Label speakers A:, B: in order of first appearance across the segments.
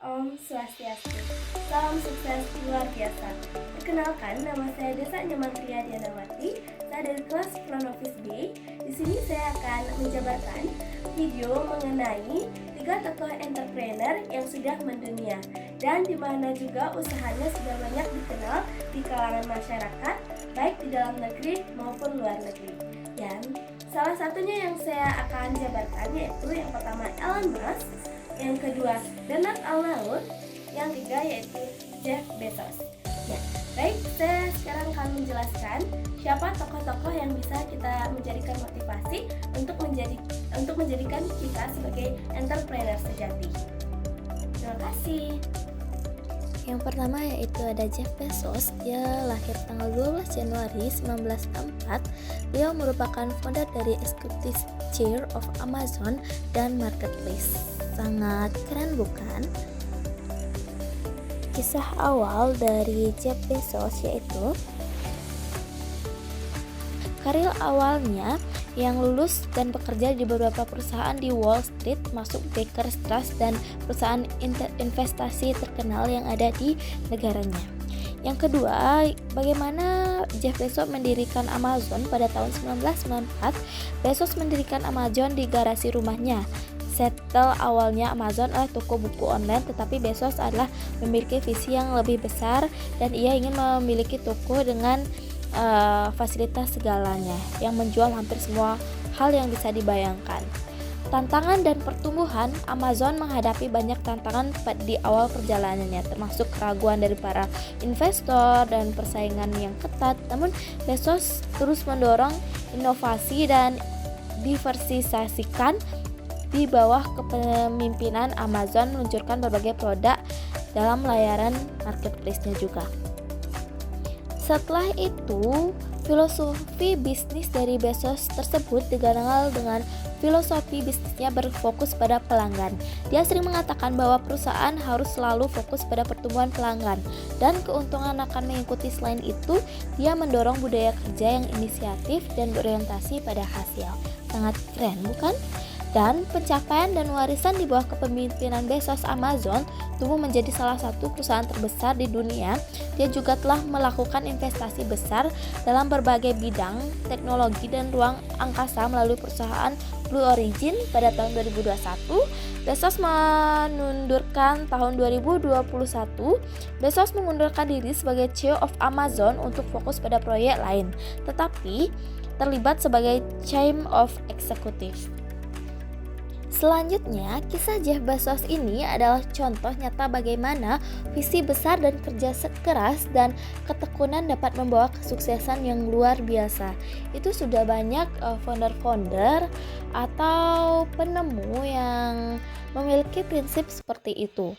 A: Om Swastiastu. Salam sukses luar biasa. Perkenalkan, nama saya Desa Nyamantria Dianawati. Saya dari kelas Pronovis B. Di sini saya akan menjabarkan video mengenai 3 tokoh entrepreneur yang sudah mendunia dan di mana juga usahanya sudah banyak dikenal di kalangan masyarakat, baik di dalam negeri maupun luar negeri. Dan salah satunya yang saya akan jabarkan yaitu yang pertama Elon Musk, yang kedua Bernard Arnault, yang ketiga yaitu Jeff Bezos. Ya, baik, saya sekarang akan menjelaskan siapa tokoh-tokoh yang bisa kita menjadikan motivasi untuk menjadikan kita sebagai entrepreneur sejati. Terima kasih.
B: Yang pertama yaitu ada Jeff Bezos. Dia lahir tanggal 12 Januari 1964. Beliau merupakan founder dari Executive Chair of Amazon dan Marketplace. Sangat keren bukan? Kisah awal dari Jeff Bezos yaitu karir awalnya yang lulus dan bekerja di beberapa perusahaan di Wall Street, masuk Baker's Trust dan perusahaan investasi terkenal yang ada di negaranya. Yang kedua, bagaimana Jeff Bezos mendirikan Amazon pada tahun 1994. Bezos mendirikan Amazon di garasi rumahnya. Setel awalnya Amazon adalah toko buku online, tetapi Bezos adalah memiliki visi yang lebih besar dan ia ingin memiliki toko dengan fasilitas segalanya yang menjual hampir semua hal yang bisa dibayangkan. Tantangan dan pertumbuhan, Amazon menghadapi banyak tantangan di awal perjalanannya, termasuk keraguan dari para investor dan persaingan yang ketat. Namun Bezos terus mendorong inovasi dan diversifikasikan. Di bawah kepemimpinan Amazon meluncurkan berbagai produk dalam layanan marketplace-nya juga. Setelah itu, filosofi bisnis dari Bezos tersebut dikenal dengan filosofi bisnisnya berfokus pada pelanggan. Dia sering mengatakan bahwa perusahaan harus selalu fokus pada pertumbuhan pelanggan dan keuntungan akan mengikuti. Selain itu, dia mendorong budaya kerja yang inisiatif dan berorientasi pada hasil. Sangat keren, bukan? Dan pencapaian dan warisan di bawah kepemimpinan Bezos, Amazon tumbuh menjadi salah satu perusahaan terbesar di dunia. Dia juga telah melakukan investasi besar dalam berbagai bidang teknologi dan ruang angkasa melalui perusahaan Blue Origin pada tahun 2021. Bezos menundurkan tahun 2021. Bezos mengundurkan diri sebagai CEO of Amazon untuk fokus pada proyek lain, tetapi terlibat sebagai Chief of Executive. Selanjutnya, kisah Jeff Bezos ini adalah contoh nyata bagaimana visi besar dan kerja keras dan ketekunan dapat membawa kesuksesan yang luar biasa. Itu sudah banyak founder-founder atau penemu yang memiliki prinsip seperti itu.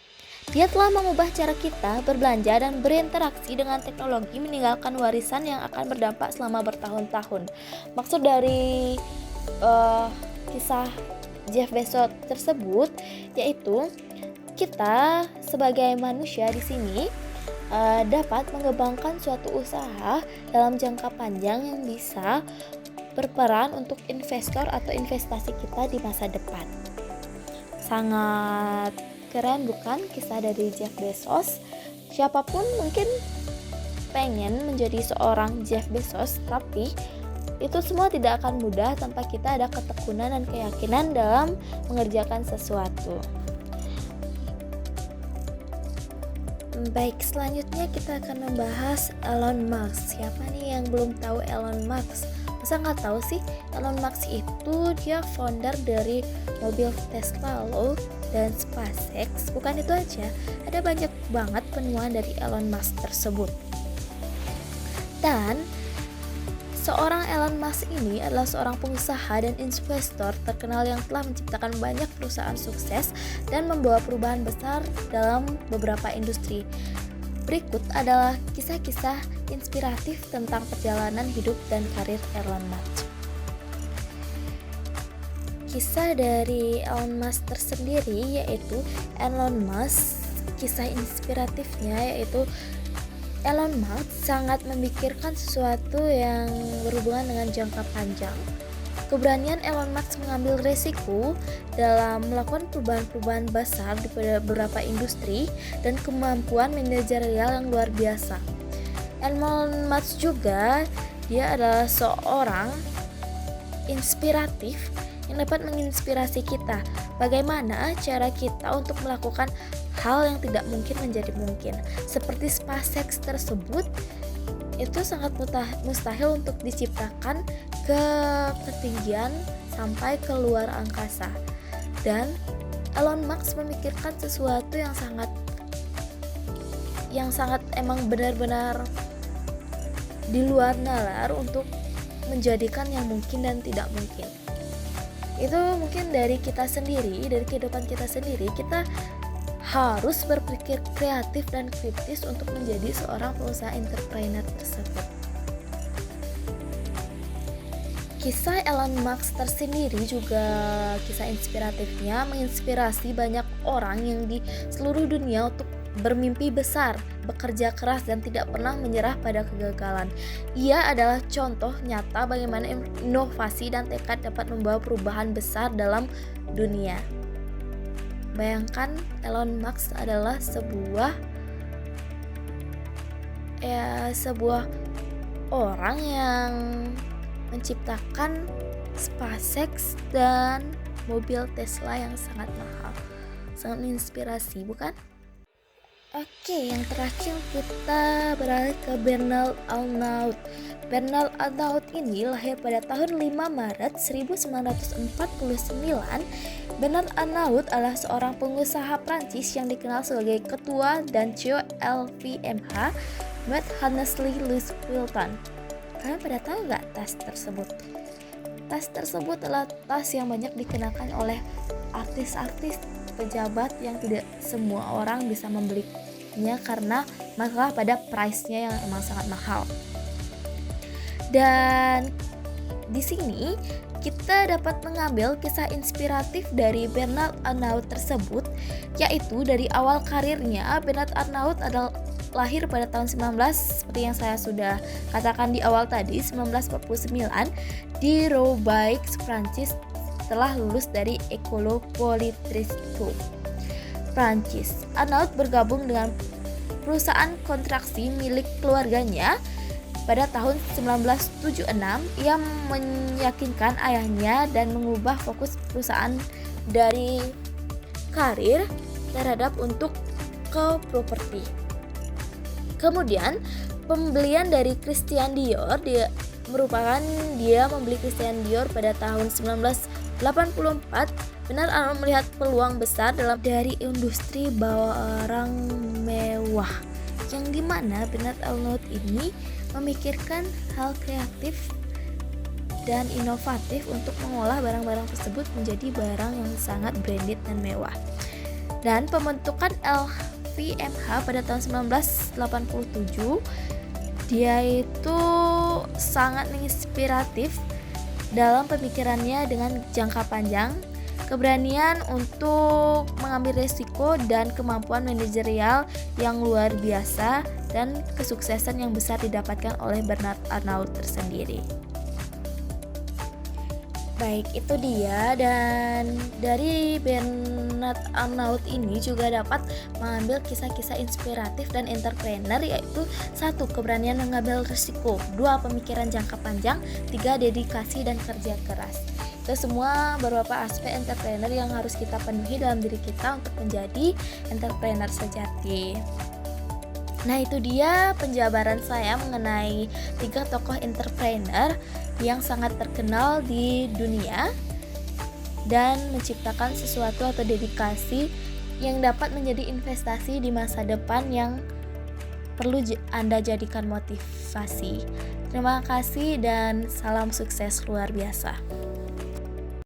B: Dia telah mengubah cara kita berbelanja dan berinteraksi dengan teknologi, meninggalkan warisan yang akan berdampak selama bertahun-tahun. Maksud dari kisah Jeff Bezos tersebut yaitu kita sebagai manusia di sini dapat mengembangkan suatu usaha dalam jangka panjang yang bisa berperan untuk investor atau investasi kita di masa depan. Sangat keren bukan kisah dari Jeff Bezos? Siapapun mungkin pengen menjadi seorang Jeff Bezos, tapi itu semua tidak akan mudah tanpa kita ada ketekunan dan keyakinan dalam mengerjakan sesuatu. Baik, selanjutnya kita akan membahas Elon Musk. Siapa nih yang belum tahu Elon Musk? Masa nggak tahu sih? Elon Musk itu dia founder dari mobil Tesla loh dan SpaceX. Bukan itu aja, ada banyak banget penemuan dari Elon Musk tersebut. Dan seorang Elon Musk ini adalah seorang pengusaha dan investor terkenal yang telah menciptakan banyak perusahaan sukses dan membawa perubahan besar dalam beberapa industri. Berikut adalah kisah-kisah inspiratif tentang perjalanan hidup dan karir Elon Musk. Kisah dari Elon Musk tersendiri yaitu Elon Musk, kisah inspiratifnya yaitu Elon Musk sangat memikirkan sesuatu yang berhubungan dengan jangka panjang. Keberanian Elon Musk mengambil resiko dalam melakukan perubahan-perubahan besar di beberapa industri dan kemampuan manajerial yang luar biasa. Elon Musk juga dia adalah seorang inspiratif yang dapat menginspirasi kita bagaimana cara kita untuk melakukan hal yang tidak mungkin menjadi mungkin. Seperti SpaceX tersebut, itu sangat mustahil untuk diciptakan ke ketinggian sampai ke luar angkasa. Dan Elon Musk memikirkan sesuatu yang sangat emang benar-benar di luar nalar untuk menjadikan yang mungkin dan tidak mungkin. Itu mungkin dari kita sendiri, dari kehidupan kita sendiri, kita harus berpikir kreatif dan kritis untuk menjadi seorang pengusaha entrepreneur tersebut. Kisah Elon Musk tersendiri juga kisah inspiratifnya menginspirasi banyak orang yang di seluruh dunia untuk bermimpi besar, bekerja keras dan tidak pernah menyerah pada kegagalan. Ia adalah contoh nyata bagaimana inovasi dan tekad dapat membawa perubahan besar dalam dunia. Bayangkan Elon Musk adalah sebuah orang yang menciptakan SpaceX dan mobil Tesla yang sangat mahal. Sangat menginspirasi, bukan? Oke, yang terakhir kita beralih ke Bernard Arnault. Bernard Arnault ini lahir pada tahun 5 Maret 1949. Bernard Arnault adalah seorang pengusaha Prancis yang dikenal sebagai ketua dan CEO LVMH, Met-Hennessy Louis Vuitton. Kalian pada tahu nggak tas tersebut? Tas tersebut adalah tas yang banyak dikenakan oleh artis-artis, pejabat yang tidak semua orang bisa membelinya karena masalah pada price-nya yang emang sangat mahal. Dan di sini kita dapat mengambil kisah inspiratif dari Bernard Arnault tersebut, yaitu dari awal karirnya. Bernard Arnault adalah lahir pada tahun 19 seperti yang saya sudah katakan di awal tadi, 1949 di Roubaix, Prancis, setelah lulus dari École Polytechnique Prancis. Arnault bergabung dengan perusahaan konstruksi milik keluarganya pada tahun 1976. Ia meyakinkan ayahnya dan mengubah fokus perusahaan dari karir terhadap untuk ke properti. Kemudian pembelian dari Christian Dior, dia membeli Christian Dior pada tahun 1984. Bernard Arnault melihat peluang besar dari industri barang mewah, yang dimana Bernard Arnault ini memikirkan hal kreatif dan inovatif untuk mengolah barang-barang tersebut menjadi barang yang sangat branded dan mewah. Dan pembentukan LVMH pada tahun 1987, dia itu sangat menginspiratif dalam pemikirannya dengan jangka panjang, keberanian untuk mengambil risiko dan kemampuan manajerial yang luar biasa, dan kesuksesan yang besar didapatkan oleh Bernard Arnault tersendiri. Baik, itu dia. Dan dari Bernard Arnault ini juga dapat mengambil kisah-kisah inspiratif dan entrepreneur, yaitu 1. Keberanian mengambil risiko, 2. Pemikiran jangka panjang, 3. Dedikasi dan kerja keras. Itu semua beberapa aspek entrepreneur yang harus kita penuhi dalam diri kita untuk menjadi entrepreneur sejati. Nah, itu dia penjabaran saya mengenai 3 tokoh entrepreneur yang sangat terkenal di dunia dan menciptakan sesuatu atau dedikasi yang dapat menjadi investasi di masa depan yang perlu Anda jadikan motivasi. Terima kasih dan salam sukses luar biasa.